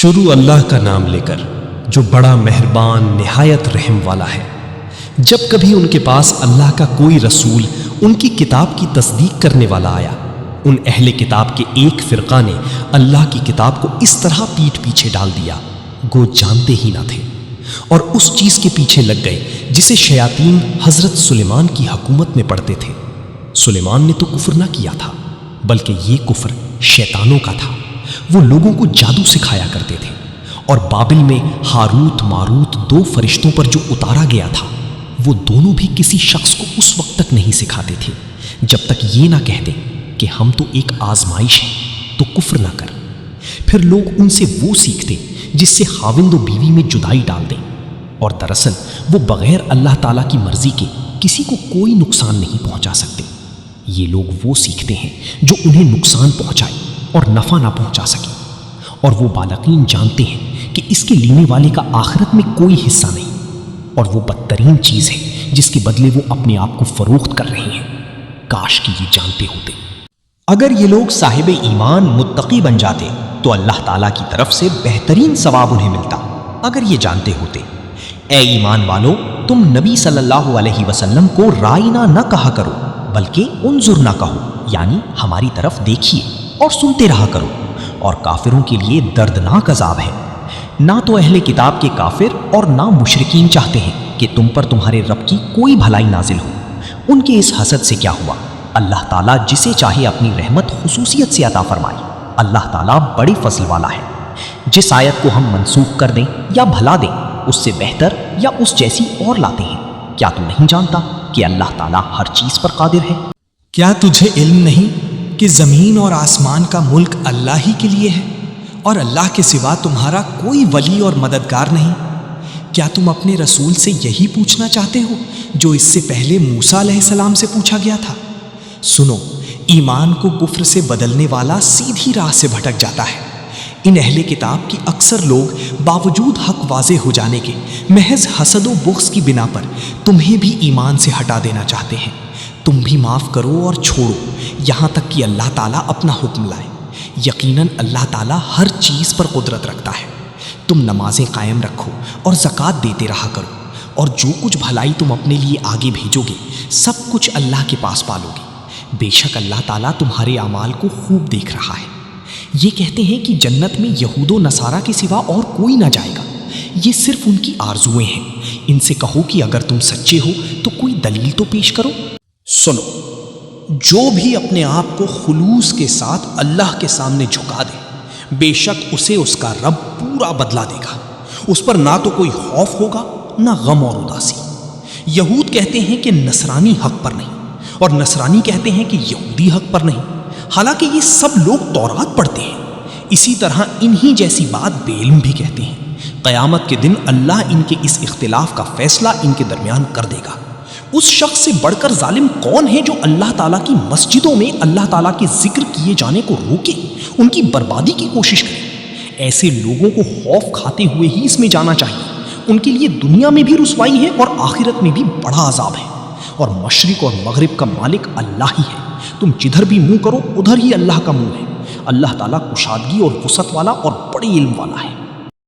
شروع اللہ کا نام لے کر جو بڑا مہربان نہایت رحم والا ہے۔ جب کبھی ان کے پاس اللہ کا کوئی رسول ان کی کتاب کی تصدیق کرنے والا آیا، ان اہل کتاب کے ایک فرقہ نے اللہ کی کتاب کو اس طرح پیٹھ پیچھے ڈال دیا گو جانتے ہی نہ تھے، اور اس چیز کے پیچھے لگ گئے جسے شیاطین حضرت سلیمان کی حکومت میں پڑھتے تھے۔ سلیمان نے تو کفر نہ کیا تھا، بلکہ یہ کفر شیطانوں کا تھا۔ وہ لوگوں کو جادو سکھایا کرتے تھے، اور بابل میں ہاروت ماروت دو فرشتوں پر جو اتارا گیا تھا، وہ دونوں بھی کسی شخص کو اس وقت تک نہیں سکھاتے تھے جب تک یہ نہ کہہ دیں کہ ہم تو ایک آزمائش ہیں تو کفر نہ کر۔ پھر لوگ ان سے وہ سیکھتے جس سے خاوند و بیوی میں جدائی ڈال دیں، اور دراصل وہ بغیر اللہ تعالیٰ کی مرضی کے کسی کو کوئی نقصان نہیں پہنچا سکتے۔ یہ لوگ وہ سیکھتے ہیں جو انہیں نقصان پہنچائے اور نفع نہ پہنچا سکے، اور وہ بالغین جانتے ہیں کہ اس کے لینے والے کا آخرت میں کوئی حصہ نہیں، اور وہ بدترین چیز ہے جس کے بدلے وہ اپنے آپ کو فروخت کر رہے ہیں۔ کاش کہ یہ جانتے ہوتے۔ اگر یہ لوگ صاحب ایمان متقی بن جاتے تو اللہ تعالیٰ کی طرف سے بہترین ثواب انہیں ملتا۔ اگر یہ جانتے ہوتے۔ اے ایمان والو، تم نبی صلی اللہ علیہ وسلم کو رائنا نہ کہا کرو، بلکہ انظر نہ کہو، یعنی ہماری طرف دیکھیے اور سنتے رہا کرو، اور کافروں کے لیے دردناک عذاب ہے۔ نہ تو اہل کتاب کے کافر اور نہ مشرکین چاہتے ہیں کہ تم پر تمہارے رب کی کوئی بھلائی نازل ہو۔ ان کے اس حسد سے کیا ہوا؟ اللہ تعالیٰ جسے چاہے اپنی رحمت خصوصیت سے عطا فرمائے۔ اللہ تعالیٰ بڑی فضل والا ہے۔ جس آیت کو ہم منسوخ کر دیں یا بھلا دیں، اس سے بہتر یا اس جیسی اور لاتے ہیں۔ کیا تو نہیں جانتا کہ اللہ تعالیٰ ہر چیز پر قادر ہے؟ کیا تجھے علم نہیں کہ زمین اور آسمان کا ملک اللہ ہی کے لیے ہے، اور اللہ کے سوا تمہارا کوئی ولی اور مددگار نہیں؟ کیا تم اپنے رسول سے یہی پوچھنا چاہتے ہو جو اس سے پہلے موسیٰ علیہ السلام سے پوچھا گیا تھا؟ سنو، ایمان کو کفر سے بدلنے والا سیدھی راہ سے بھٹک جاتا ہے۔ ان اہل کتاب کی اکثر لوگ باوجود حق واضح ہو جانے کے محض حسد و بغض کی بنا پر تمہیں بھی ایمان سے ہٹا دینا چاہتے ہیں۔ تم بھی معاف کرو اور چھوڑو یہاں تک کہ اللہ تعالیٰ اپنا حکم لائے۔ یقیناً اللہ تعالیٰ ہر چیز پر قدرت رکھتا ہے۔ تم نمازیں قائم رکھو اور زکوٰۃ دیتے رہا کرو، اور جو کچھ بھلائی تم اپنے لیے آگے بھیجو گے سب کچھ اللہ کے پاس پالو گے۔ بے شک اللہ تعالیٰ تمہارے اعمال کو خوب دیکھ رہا ہے۔ یہ کہتے ہیں کہ جنت میں یہود و نصارہ کے سوا اور کوئی نہ جائے گا۔ یہ صرف ان کی آرزویں ہیں۔ ان سے کہو کہ اگر تم سچے ہو تو کوئی دلیل تو پیش کرو۔ سنو، جو بھی اپنے آپ کو خلوص کے ساتھ اللہ کے سامنے جھکا دے، بے شک اسے اس کا رب پورا بدلہ دے گا۔ اس پر نہ تو کوئی خوف ہوگا نہ غم اور اداسی۔ یہود کہتے ہیں کہ نصرانی حق پر نہیں، اور نصرانی کہتے ہیں کہ یہودی حق پر نہیں، حالانکہ یہ سب لوگ تورات پڑھتے ہیں۔ اسی طرح انہی جیسی بات بے علم بھی کہتے ہیں۔ قیامت کے دن اللہ ان کے اس اختلاف کا فیصلہ ان کے درمیان کر دے گا۔ اس شخص سے بڑھ کر ظالم کون ہے جو اللہ تعالیٰ کی مسجدوں میں اللہ تعالیٰ کے ذکر کیے جانے کو روکے، ان کی بربادی کی کوشش کرے؟ ایسے لوگوں کو خوف کھاتے ہوئے ہی اس میں جانا چاہیے۔ ان کے لیے دنیا میں بھی رسوائی ہے اور آخرت میں بھی بڑا عذاب ہے، اور مشرق اور مغرب کا مالک اللہ ہی ہے۔ تم جدھر بھی منہ کرو ادھر ہی اللہ کا منہ ہے۔ اللہ تعالیٰ کشادگی اور وسعت والا اور بڑے علم والا ہے۔